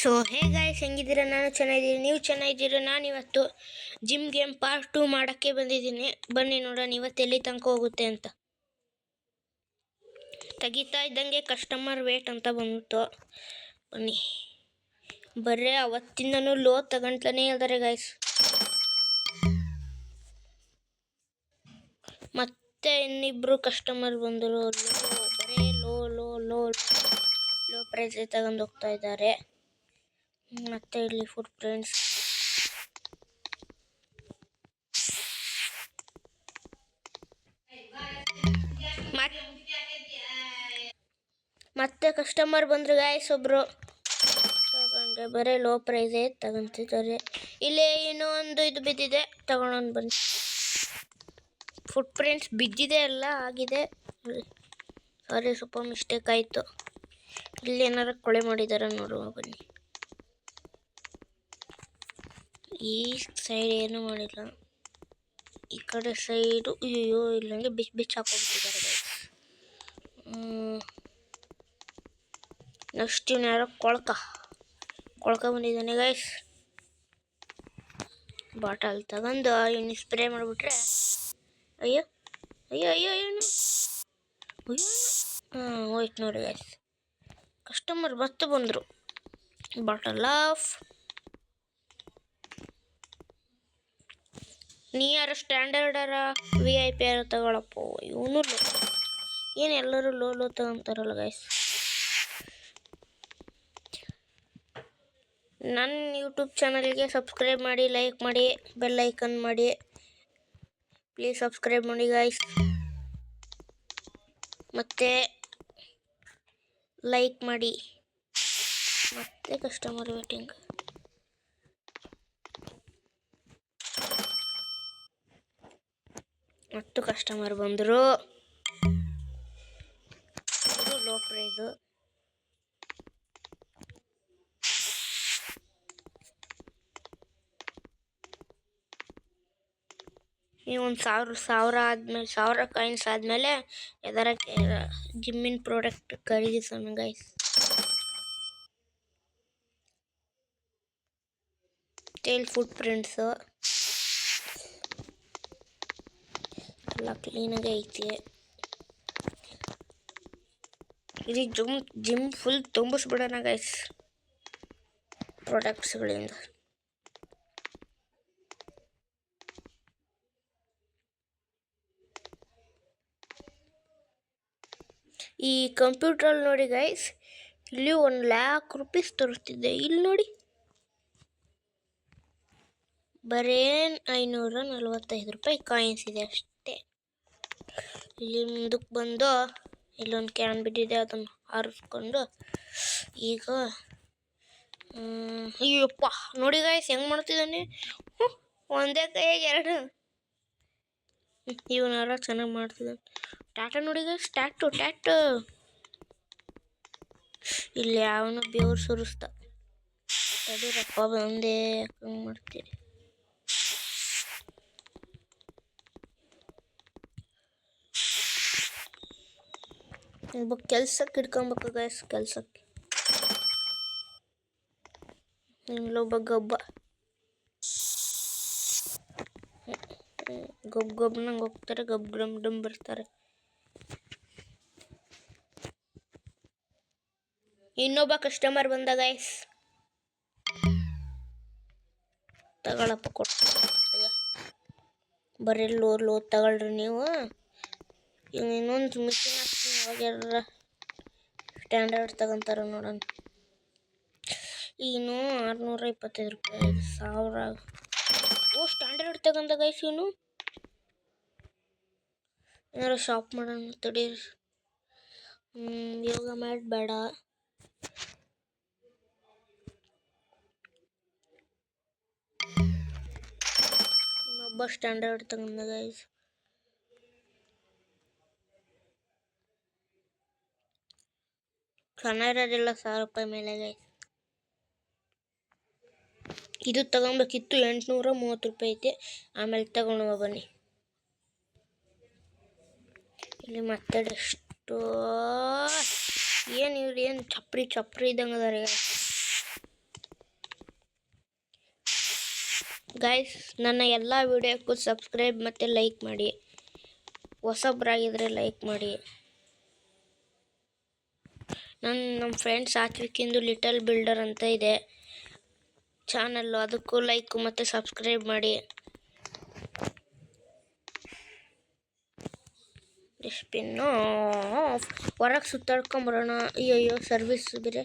So hey guys, ಹೆಂಗಿದ್ದೀರಾ? ನಾನು ಚೆನ್ನಾಗಿದ್ದೀನಿ, ನೀವು ಚೆನ್ನಾಗಿದ್ದೀರಾ? ನಾನು ಇವತ್ತು ಜಿಮ್ ಗೇಮ್ ಪಾರ್ಟ್ 2 ಮಾಡೋಕ್ಕೆ ಬಂದಿದ್ದೀನಿ. ಬನ್ನಿ ನೋಡೋಣ ಇವತ್ತು ಎಲ್ಲಿ ತನಕ ಹೋಗುತ್ತೆ ಅಂತ. ತೆಗಿತಾ ಇದ್ದಂಗೆ ಕಸ್ಟಮರ್ ವೇಟ್ ಅಂತ ಬಂದ್ಬಿಟ್ಟು ಬನ್ನಿ. ಬರ್ರೆ ಅವತ್ತಿಂದನೂ ಲೋ ತಗೊಂಡ್ಲೇ ಇದ್ದಾರೆ ಗಾಯ್ಸ್. ಮತ್ತೆ ಇನ್ನಿಬ್ರು ಕಸ್ಟಮರ್ ಬಂದರು. ಬರೀ low low low low price ತಗೊಂಡು ಹೋಗ್ತಾ ಇದ್ದಾರೆ. ಮತ್ತೆ ಇಲ್ಲಿ ಫುಡ್ ಫ್ರೆಂಡ್ಸ್ ಮತ್ತೆ ಕಸ್ಟಮರ್ ಬಂದ್ರು ಗಾಯ್ಸ್. ಒಬ್ರು ತಗೊಂಡೆ ಬರೀ ಲೋ ಪ್ರೈಸೇ ತಗೊಂತಿದ್ದಾರೆ. ಇಲ್ಲಿ ಇನ್ನೊಂದು ಇದು ಬಿದ್ದಿದೆ, ತಗೊಂಡು ಬನ್ನಿ. ಫುಟ್ ಪ್ರಿಂಟ್ಸ್ ಬಿದ್ದಿದೆ, ಎಲ್ಲ ಆಗಿದೆ. ಸಾರಿ, ಸ್ವಲ್ಪ ಮಿಸ್ಟೇಕ್ ಆಯಿತು. ಇಲ್ಲಿ ಏನಾರು ಕೊಳೆ ಮಾಡಿದಾರ ನೋಡುವ ಬನ್ನಿ. ಈ ಸೈಡ್ ಏನು ಮಾಡಿಲ್ಲ, ಈ ಕಡೆ ಸೈಡು ಅಯ್ಯೋ ಇಲ್ಲಂಗೆ ಬಿಚ್ಚಿ ಹಾಕೊಂಡ್ಬಿಟ್ಟಿದ್ದಾರೆ ಗೈಸ್. ನೆಕ್ಸ್ಟ್ ಇವನು ಯಾರೋ ಕೊಳ್ಕ ಬಂದಿದ್ದಾನೆ ಗೈಸ್. ಬಾಟಲ್ ತಗೊಂಡು ಇವನು ಸ್ಪ್ರೇ ಮಾಡಿಬಿಟ್ರೆ ಅಯ್ಯೋ ಅಯ್ಯೋ ಅಯ್ಯೋ ಏನು ಹೋಯ್ತು ನೋಡಿ ಗೈಸ್. ಕಸ್ಟಮರ್ ಮತ್ತೆ ಬಂದರು. Bottle of. ನೀ ಯಾರು ಸ್ಟ್ಯಾಂಡರ್ಡರ VIP ಯಾರು ತಗೊಳಪ್ಪ. ಇವನು ಲೋ, ಏನು ಎಲ್ಲರೂ ಲೋ ಲೋ ತಗೊಂತಾರಲ್ಲ ಗೈಸ್. ನನ್ನ ಯೂಟ್ಯೂಬ್ ಚಾನಲ್ಗೆ ಸಬ್ಸ್ಕ್ರೈಬ್ ಮಾಡಿ, ಲೈಕ್ ಮಾಡಿ, ಬೆಲ್ ಐಕನ್ ಮಾಡಿ. ಪ್ಲೀಸ್ ಸಬ್ಸ್ಕ್ರೈಬ್ ಮಾಡಿ ಗೈಸ್. ಮತ್ತೆ ಲೈಕ್ ಮಾಡಿ. ಮತ್ತೆ ಕಸ್ಟಮರ್ ವೇಟಿಂಗ್. ಮತ್ತು ಕಸ್ಟಮರ್ ಬಂದರು. ಇದು ಲೋ ಪ್ರೈಸು. ಈ ಒಂದು ಸಾವಿರ ಆದಮೇಲೆ 1000 ಕಾಯಿನ್ಸ್ ಆದಮೇಲೆ ಯಾವ್ದಾರ ಜಿಮ್ಮಿನ ಪ್ರಾಡಕ್ಟ್ ಖರೀದಿಸೋಣ ಗೈಸ್. ಟೇಲ್ ಫುಟ್ ಪ್ರಿಂಟ್ಸು ಎಲ್ಲ ಕ್ಲೀನಾಗಿ ಐತಿ. ಇದು ಜಿಮ್ ಫುಲ್ ತುಂಬಿಸ್ಬಿಡೋಣ ಗೈಸ್ ಪ್ರಾಡಕ್ಟ್ಸ್ಗಳಿಂದ. ಈ ಕಂಪ್ಯೂಟ್ರಲ್ಲಿ ನೋಡಿ ಗೈಸ್, ಇಲ್ಲಿ 1,00,000 ರೂಪೀಸ್ ತೋರಿಸ್ತಿದ್ದೆ. ಇಲ್ಲಿ ನೋಡಿ ಬರೀ 545 ರೂಪಾಯಿ ಕಾಯಿನ್ಸ್ ಇದೆ ಅಷ್ಟೇ. ಇಲ್ಲಿ ಮುಂದಕ್ಕೆ ಬಂದು ಇಲ್ಲೊಂದು ಕ್ಯಾನ್ ಬಿದ್ದಿದೆ, ಅದನ್ನು ಆರಿಸ್ಕೊಂಡು ಈಗ ಅಯ್ಯಪ್ಪ ನೋಡಿ ಗಾಯ್ಸ್ ಹೆಂಗೆ ಮಾಡ್ತಿದ್ದಾನೆ. ಒಂದೇ ಕೈಯಾಗ ಎರಡು. ಇವನಾರ ಚೆನ್ನಾಗಿ ಮಾಡ್ತಿದ್ದಾನೆ. ಟಾಟಾ ನೋಡಿ ಗಾಯ್ಸ್, ಟ್ಯಾಟು ಇಲ್ಲಿ ಯಾವನು ಬೇವ್ರು ಸುರಿಸ್ತಾ. ತಡೀರಪ್ಪ ಬಂದೆ, ಹಂಗೆ ಮಾಡ್ತೀರಿ. ಕೆಲ್ಸಕ್ಕೆ ಇಟ್ಕೊಬೇಕು ಗಾಯ್ಸ್. ಕೆಲ್ಸಕ್ಕೆ ಇಲ್ಲೊಬ್ಬ ಗೊಬ್ಬನಂಗೆ ಹೋಗ್ತಾರೆ, ಡಮ್ ಬರ್ತಾರೆ. ಇನ್ನೊಬ್ಬ ಕಸ್ಟಮರ್ ಬಂದ ಗಾಯ್ಸ್. ತಗೊಳಪ್ಪ ಕೊಟ್ಟು ಬರೀ ಲೋ ತಗೊಳ್ರಿ ನೀವು. ಇನ್ನೊಂದು ಮಿಷಿನ್ ಹಾಕ್ತೀನಿ, ಅವಾಗೆಲ್ಲ ಸ್ಟ್ಯಾಂಡರ್ಡ್ ತಗೊಂತಾರ ನೋಡೋಣ. ಇನ್ನು 625 ರೂಪಾಯಿ, 1000. ಓ ಸ್ಟ್ಯಾಂಡರ್ಡ್ ತಗೊಂಡ ಗೈಸ್. ಇವನು ಏನಾರು ಶಾಪ್ ಮಾಡೋಣ ತಡೀರಿ. ಯೋಗ ಮ್ಯಾಟ್ ಬೇಡ. ಇನ್ನೊಬ್ಬ ಸ್ಟ್ಯಾಂಡರ್ಡ್ ತಗೊಂಡ ಗೈಸ್. ಚೆನ್ನಾಗಿರೋದಿಲ್ಲ, 1000 ರೂಪಾಯಿ ಮೇಲೆ ಗೈಸ್. ಇದು ತಗೊಬೇಕಿತ್ತು, 830 ರೂಪಾಯಿ ಐತೆ. ಆಮೇಲೆ ತಗೊಂಡು ಬನ್ನಿ. ಇಲ್ಲಿ ಮತ್ತೆ ಎಷ್ಟು ಏನು ಇವ್ರು ಏನು ಚಪ್ರಿ ಇದ್ದಂಗೆ ಅದಾರೆ. ಗೈಸ್ ನನ್ನ ಎಲ್ಲ ವಿಡಿಯೋಕ್ಕೂ ಸಬ್ಸ್ಕ್ರೈಬ್ ಮತ್ತು ಲೈಕ್ ಮಾಡಿ. ಹೊಸಬ್ರಾಗಿದ್ದರೆ ಲೈಕ್ ಮಾಡಿ. ನಮ್ಮ ಫ್ರೆಂಡ್ಸ್ ಸಾತ್ವಿಕಿಂದು ಲಿಟಲ್ ಬಿಲ್ಡರ್ ಅಂತ ಇದೆ ಚಾನಲ್ಲು, ಅದಕ್ಕೂ ಲೈಕ್ ಮತ್ತು ಸಬ್ಸ್ಕ್ರೈಬ್ ಮಾಡಿ. ಡಸ್ಟ್ಬಿನ್ನು ಹೊರಗೆ ಸುತ್ತಾಡ್ಕೊಂಬರೋಣ. ಅಯ್ಯೋ ಸರ್ವಿಸ್ ಬೇರೆ.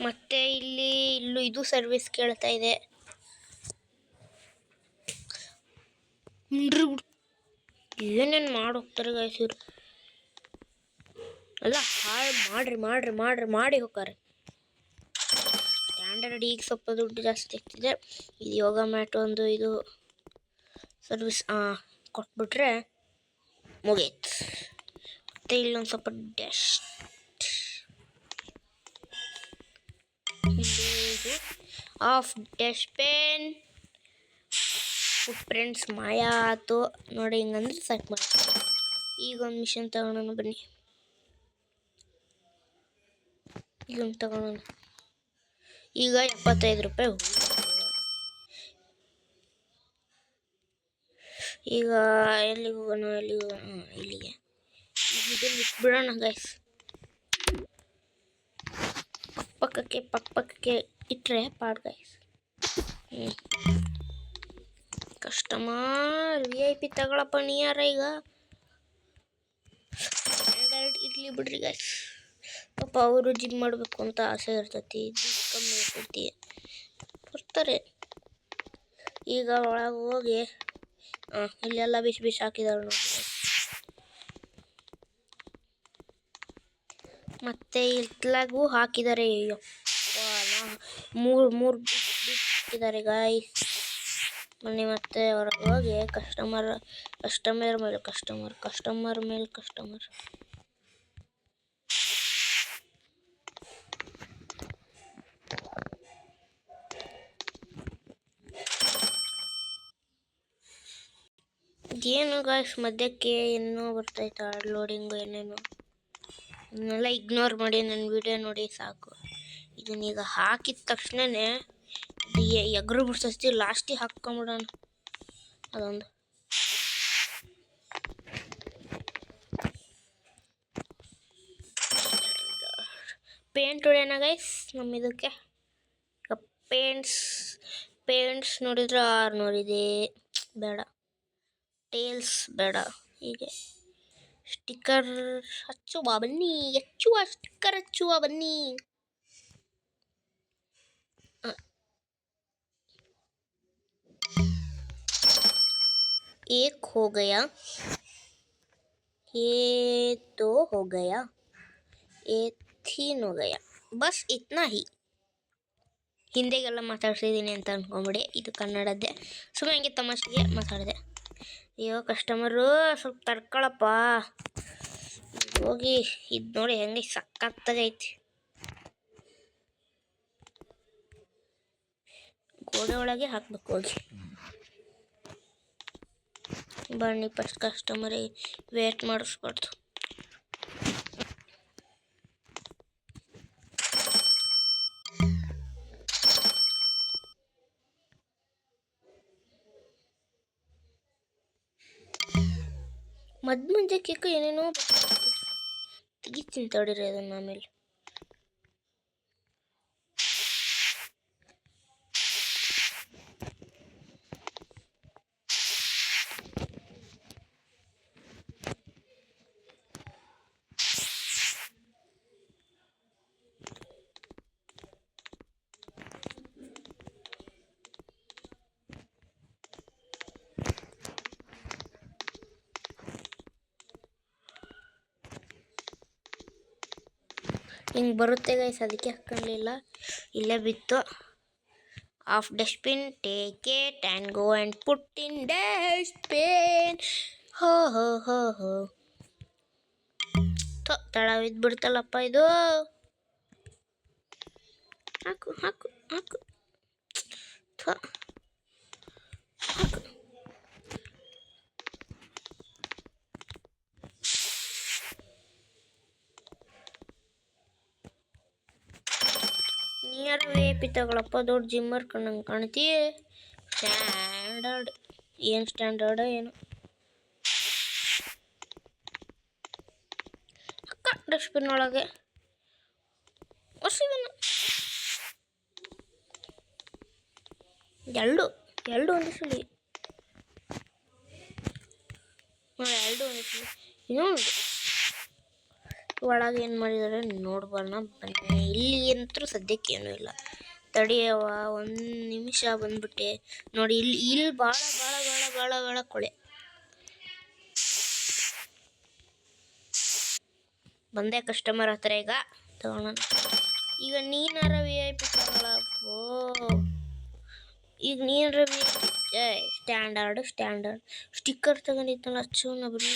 ಮತ್ತೆ ಇಲ್ಲೂ ಇದು ಸರ್ವಿಸ್ ಕೇಳ್ತಾ ಇದೆ. ಏನೇನು ಮಾಡೋಗ್ತಾರೆ ಗೈಸ್ ಇವ್ರು. ಅಲ್ಲ ಹಾಳು ಮಾಡಿ ಹೋಗ್ತಾರೆ. ಸ್ಟ್ಯಾಂಡರ್ಡ್ ಈಗ ಸ್ವಲ್ಪ ದುಡ್ಡು ಜಾಸ್ತಿ ಆಗ್ತಿದೆ. ಇದು ಯೋಗ ಮ್ಯಾಟ್ ಒಂದು ಇದು ಸರ್ವಿಸ್ ಕೊಟ್ಬಿಟ್ರೆ ಮುಗೀತು. ಮತ್ತು ಇಲ್ಲೊಂದು ಸ್ವಲ್ಪ ಡಸ್ಟ್ ಇದು ಆಫ್ ಡಸ್ಟ್ಬಿನ್ ಫುಟ್ ಪ್ರಿಂಟ್ಸ್ ಮಾಯ ಆಯ್ತು ನೋಡಿ. ಹಿಂಗಂದ್ರೆ ಸಾಕು ಮಾಡಿ. ಈಗ ಒಂದು ಮಿಷನ್ ತಗೊಳ್ಳೋಣ ಬನ್ನಿ. ಇದೊಂದು ತಗೊಳ್ಳೋಣ. ಈಗ 75 ರೂಪಾಯಿ. ಈಗ ಎಲ್ಲಿಗೆ ಹೋಗೋಣ? ಇಲ್ಲಿಗೆ ಇದನ್ನು ಇಟ್ಬಿಡೋಣ ಗೈಸ್. ಪಕ್ಕಕ್ಕೆ ಇಟ್ಟರೆ ಪಾಡ್ ಗೈಸ್. Customer VIP ತಗೊಳಪ್ಪ ನೀಯಾರ. ಈಗ ಇರ್ಲಿ ಬಿಡ್ರಿ ಗೈಸ್. ಪಾಪ ಅವರು ಜಿಮ್ ಮಾಡಬೇಕು ಅಂತ ಆಸೆ ಇರ್ತೈತಿ, ದುಡ್ಡು ಕಮ್ಮಿ ಇರ್ತೈತಿ, ಬರ್ತಾರೆ. ಈಗ ಒಳಗೆ ಹೋಗಿ ಇಲ್ಲೆಲ್ಲ ಬಿಸಿ ಹಾಕಿದಾರೆ ನೋಡಿ. ಮತ್ತೆ ಇತ್ಲಾಗೂ ಹಾಕಿದ್ದಾರೆ. ಅಯ್ಯೋ ಮೂರು ಬಿಸಿ ಹಾಕಿದ್ದಾರೆ ಗಾಯ್ಸ್. ಬನ್ನಿ ಮತ್ತೆ ಹೊರಗೆ ಹೋಗಿ ಕಸ್ಟಮರ್ ಮೇಲೆ ಕಸ್ಟಮರ್. ಏನು ಗಾಯ್ಸ್ ಮಧ್ಯಕ್ಕೆ ಏನೋ ಬರ್ತೈತೆ ಲೋಡಿಂಗು ಏನೇನು. ಇದನ್ನೆಲ್ಲ ಇಗ್ನೋರ್ ಮಾಡಿ ನನ್ನ ವಿಡಿಯೋ ನೋಡಿ ಸಾಕು. ಇದನ್ನೀಗ ಹಾಕಿದ ತಕ್ಷಣವೇ ಎಗ್ರು ಬಿಡ್ಸತಿ. ಲಾಸ್ಟಿಗೆ ಹಾಕ್ಕೊಂಬಿಡೋಣ ಅದೊಂದು. ಪೇಂಟ್ ಹೊಡೆಯೋಣ ಗೈಸ್ ನಮ್ಮ ಇದಕ್ಕೆ. ಈಗ ಪೇಂಟ್ಸ್ ನೋಡಿದ್ರೆ 600 ಇದೆ. ಬೇಡ, ಟೇಲ್ಸ್ ಬೇಡ. ಹೀಗೆ ಸ್ಟಿಕ್ಕರ್ ಹಚ್ಚುವ ಬನ್ನಿ. ಸ್ಟಿಕ್ಕರ್ ಹಚ್ಚುವ ಬನ್ನಿ. एक हो गया, ये 2 हो गया, ये 3 हो गया. ಬಸ್ ಇತ್ನಾ ಹಿ. ಹಿಂದೆಗೆಲ್ಲ ಮಾತಾಡ್ಸಿದ್ದೀನಿ ಅಂತ ಅನ್ಕೊಂಬಿಡಿ, ಇದು ಕನ್ನಡದ್ದೇ. ಸುಮ್ಮನೆ ಹಂಗೆ ತಮಾಷೆಗೆ ಮಾತಾಡಿದೆ. ಅಯ್ಯೋ ಕಸ್ಟಮರು ಸ್ವಲ್ಪ ತಡ್ಕೊಳಪ್ಪ. ಹೋಗಿ ಇದು ನೋಡಿ ಹೆಂಗೆ ಸಕ್ಕತ್ತಾಗೈತಿ. ಗೋಡೆ ಒಳಗೆ ಹಾಕ್ಬೇಕು ಹೋಗಿ. ಬನ್ನಿ ಫಸ್ಟ್ ಕಸ್ಟಮರಿಗೆ ವೇಟ್ ಮಾಡಿಸ್ಬಾರ್ದು. ಮಧ್ಯ ಕೇಕು ಏನೇನೋ ತೆಗಿತೀನಿ ತಡೀರಿ ಅದನ್ನು ಆಮೇಲೆ. ಹಿಂಗೆ ಬರುತ್ತೆ ಗೈಸ್, ಅದಕ್ಕೆ ಹಾಕ್ಕೊಳ್ಳಲಿಲ್ಲ, ಇಲ್ಲೇ ಬಿತ್ತು. Of dustbin, take it and go and put in dustbin. ಹೋ ತಳ ಬಿಡ್ತಲ್ಲಪ್ಪ ಇದು. ಹಾಕು ನೀರ ವಿ ಐ ಪಿ ತಗೊಳಪ್ಪ, ದೊಡ್ಡ ಜಿಮ್ಮರ್ ಕಣ್ಣಂಗೆ ಕಾಣ್ತೀಯ. ಸ್ಟ್ಯಾಂಡರ್ಡ್ ಏನು ಸ್ಟ್ಯಾಂಡರ್ಡ್ ಏನು ಅಕ್ಕ. ಡಸ್ಟ್ಬಿನ್ ಒಳಗೆ ಹೊಸಿದನು ಎರಡು ಎರಡು ಒಂದಿಸಲಿ ಎರಡು ಒಂದಿಸಲಿ ಇನ್ನೊಂದು ಒಳಗೆ ಏನು ಮಾಡಿದ್ದಾರೆ ನೋಡ್ಬಾರ್ನ ಬನ್ನಿ. ಇಲ್ಲಿ ಅಂತೂ ಸದ್ಯಕ್ಕೆ ಏನೂ ಇಲ್ಲ. ತಡಿಯವ ಒಂದು ನಿಮಿಷ ಬಂದ್ಬಿಟ್ಟೆ ನೋಡಿ. ಇಲ್ಲಿ ಭಾಳ ಭಾಳ ಭಾಳ ಭಾಳ ಭಾಳ ಕೊಳೆ ಬಂದೆ ಕಸ್ಟಮರ್ ಹತ್ರ. ಈಗ ತಗೋಣ. ಈಗ ನೀನಾರ ವಿ ಐ ಪಿ ತಗೊಳಪ್ಪೋ. ಈಗ ನೀನಾರ V I P standard sticker ತಗೊಂಡಿದ್ದಲ್ಲ ಹಚ್ಚೋಣ ಬನ್ನಿ.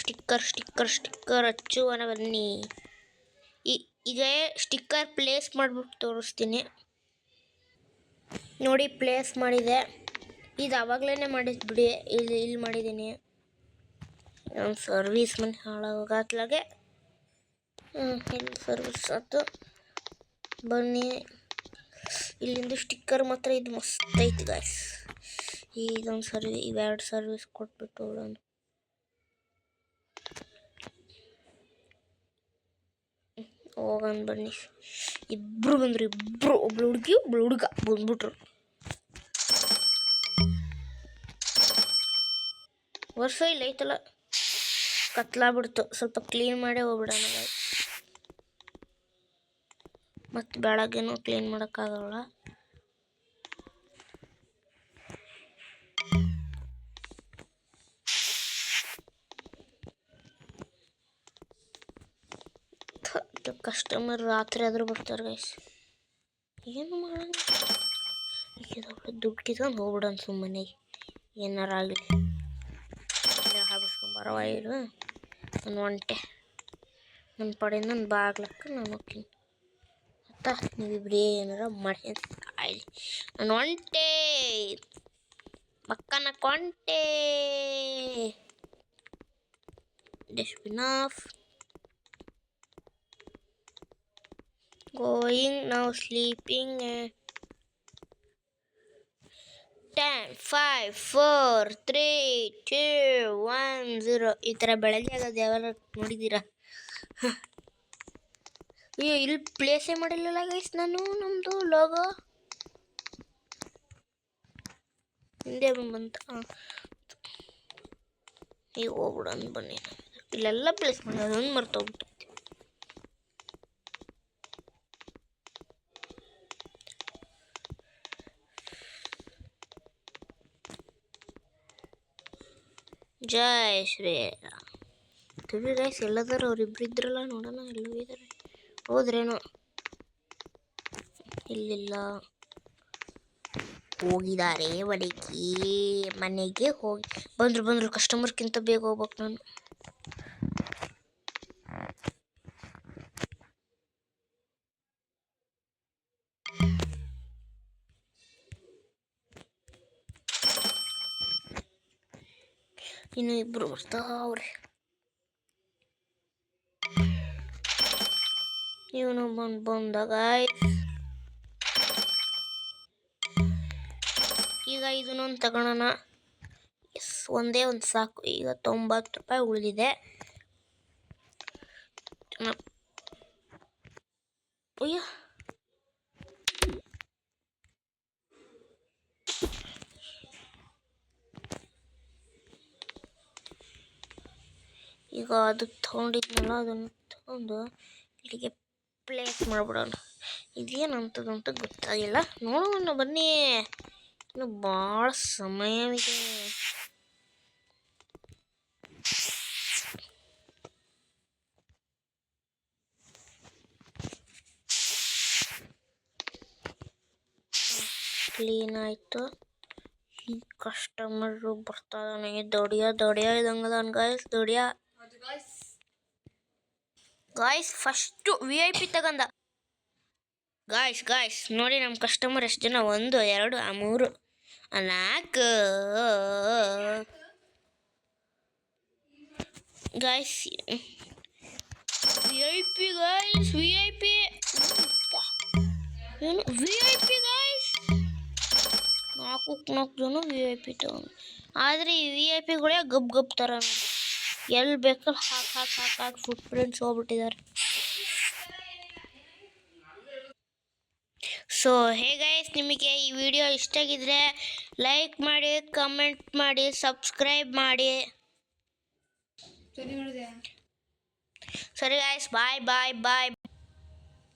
ಸ್ಟಿಕ್ಕರ್ ಹಚ್ಚುವನ ಬನ್ನಿ. ಈಗ ಸ್ಟಿಕ್ಕರ್ ಪ್ಲೇಸ್ ಮಾಡಿಬಿಟ್ಟು ತೋರಿಸ್ತೀನಿ ನೋಡಿ. ಪ್ಲೇಸ್ ಮಾಡಿದೆ. ಇದು ಆವಾಗಲೇ ಮಾಡಿದ್ದು ಬಿಡಿ. ಇಲ್ಲಿ ಮಾಡಿದ್ದೀನಿ. ನಮ್ಮ ಸರ್ವೀಸ್ ಮನೆ ಹಾಳಾಗೋಗತ್ಲಾಗೆ ಇಲ್ಲಿ ಸರ್ವಿಸ್ ಆಯ್ತು. ಬನ್ನಿ ಇಲ್ಲಿಂದ ಸ್ಟಿಕ್ಕರ್ ಮಾತ್ರ ಇದು ಮಸ್ತ್ ಐತಿ ಗಾಯ್ಸ್. ಇದೊಂದು ಇವೆರಡು ಸರ್ವಿಸ್ ಕೊಟ್ಬಿಟ್ಟು ಹೋಗೋಣ. ಹೋಗೋಣ ಬನ್ನಿ. ಇಬ್ಬರು ಬಂದರು. ಒಬ್ಳು ಹುಡುಗಿ ಒಬ್ಳು ಹುಡುಗ ಬಂದ್ಬಿಟ್ರು. ವರ್ಷ ಇಲ್ಲ ಐತಲ್ಲ ಕತ್ಲಾಗ್ಬಿಡ್ತು. ಸ್ವಲ್ಪ ಕ್ಲೀನ್ ಮಾಡೇ ಹೋಗ್ಬಿಡೋಣ. ಮತ್ತು ಬೆಳಗ್ಗೆನೂ ಕ್ಲೀನ್ ಮಾಡೋಕ್ಕಾಗಲ್ಲ. ಕಸ್ಟಮರ್ ರಾತ್ರಿ ಆದರೂ ಬರ್ತಾರೆ ಗೈಸ್. ಏನು ಮಾಡೋಣ. ಈಗ ದುಡ್ಡು ಕಿತ್ಕೊಂಡು ಹೋಗ್ಬಿಡೋಣ ಸುಮ್ಮನೆ. ಏನಾರ ಆಗಲಿ ಹಾಬಿಸ್ಕೊಂಬರವಾಯಿರು. ನಾನು ಒಂಟೆ ನನ್ನ ಪಡೆಯಿಂದ ನನ್ನ ಬಾಗ್ಲಕ್ಕ ನಾನು ಹೋಗ್ತೀನಿ. ಆಯ್ತಾ, ನೀವಿಬ್ರು ಏನಾರ ಮಾಡಿ ಆಯ್ಲಿ. ನಾನು ಒಂಟೆ ಮಕ್ಕನ ಕೊಂಟೆ. Dustbin off. Going now, sleeping. 10, 5, 4, 3, 2, 1, 0. ಈ ಥರ ಬೆಳಗ್ಗೆ ಆಗೋದು ಯಾವಾಗ ನೋಡಿದ್ದೀರಾ? ಅಯ್ಯೋ, ಇಲ್ಲಿ ಪ್ಲೇಸೇ ಮಾಡಿಲ್ಲಲ್ಲ ಗೈಸ್ ನಾನು. ನಮ್ಮದು ಲೋಗೋ ಹಿಂದೆ ಬಂತ. ಈಗ ಹೋಗ್ಬಿಡೋಣ ಬನ್ನಿ. ಇಲ್ಲೆಲ್ಲ ಪ್ಲೇಸ್ ಮಾಡಿ ಅದೊಂದು ಮರ್ತೋಗ್ಬಿಟ್ಟು. ಜೈ ಶ್ರೀರಾಮ್. ತಿಳಿ ರೈಸ್ ಎಲ್ಲದಾರ ಅವ್ರಿಬ್ರು ಇದ್ರಲ್ಲ, ನೋಡೋಣ ಎಲ್ಲೂ ಇದ್ದಾರೆ. ಹೋದ್ರೇನೋ ಇಲ್ಲಿಲ್ಲ. ಹೋಗಿದ್ದಾರೆ ಮನೆಗೆ ಹೋಗಿ ಬಂದರು. ಕಸ್ಟಮರ್ಗಿಂತ ಬೇಗ ಹೋಗ್ಬೇಕು ನಾನು. ಇನ್ನು ಇಬ್ಬರು ಬರ್ತಾವ್ರೆ. ಇವನು ಬಂದಾಗ ಈಗ ಇದನ್ನೊಂದು ತಗೊಳ್ಳೋಣ. ಎಸ್, ಒಂದೇ ಒಂದು ಸಾಕು. ಈಗ 90 ರೂಪಾಯಿ ಉಳಿದಿದೆ. ಅಯ್ಯೋ, ಈಗ ಅದು ತೊಗೊಂಡಿದ್ನಲ್ಲ, ಅದನ್ನು ತಗೊಂಡು ಇಲ್ಲಿಗೆ ಪ್ಲೇಸ್ ಮಾಡಿಬಿಡೋಣ. ಇದೇನಂತದಂತ ಗೊತ್ತಾಗಿಲ್ಲ. ನೋಡೋಣ ಬನ್ನಿ. ಇನ್ನು ಭಾಳ ಸಮಯವಿದೆ. ಕ್ಲೀನ್ ಆಯಿತು. ಈ ಕಸ್ಟಮರು ಬರ್ತಾ ಇದ್ದಾನೆ. ದೊಡಿಯ ಇದಂಗದ ಗಾಯ್ಸ್ ಫಸ್ಟು VIP ತಗಂದ. ಗಾಯ್ಸ್ ನೋಡಿ ನಮ್ಮ ಕಸ್ಟಮರ್ ಎಷ್ಟು ಜನ. 1, 2, 3, 4, guys V I P guys V I P ಏನು ವಿ ಐ ಪಿ ಗಾಯ್ಸ್ 4 ಜನ ವಿ ಐ ಪಿ ತಗೊಂಡು. ಆದರೆ ಈ ವಿ ಐ ಪಿಗಳೇ ಗಪ್ ಥರ ಎಲ್ಲಿ ಬೇಕಲ್ಲಿ ಹಾಕಿ ಫುಟ್ ಪ್ರಿಂಟ್ಸ್ ಹೋಗ್ಬಿಟ್ಟಿದ್ದಾರೆ. ಸೊ ಹೇ ಗೈಸ್, ನಿಮಗೆ ಈ ವಿಡಿಯೋ ಇಷ್ಟ ಆಗಿದ್ರೆ ಲೈಕ್ ಮಾಡಿ, ಕಮೆಂಟ್ ಮಾಡಿ, ಸಬ್ಸ್ಕ್ರೈಬ್ ಮಾಡಿ. ಸರಿ ಗಾಯ್ಸ್, ಬಾಯ್.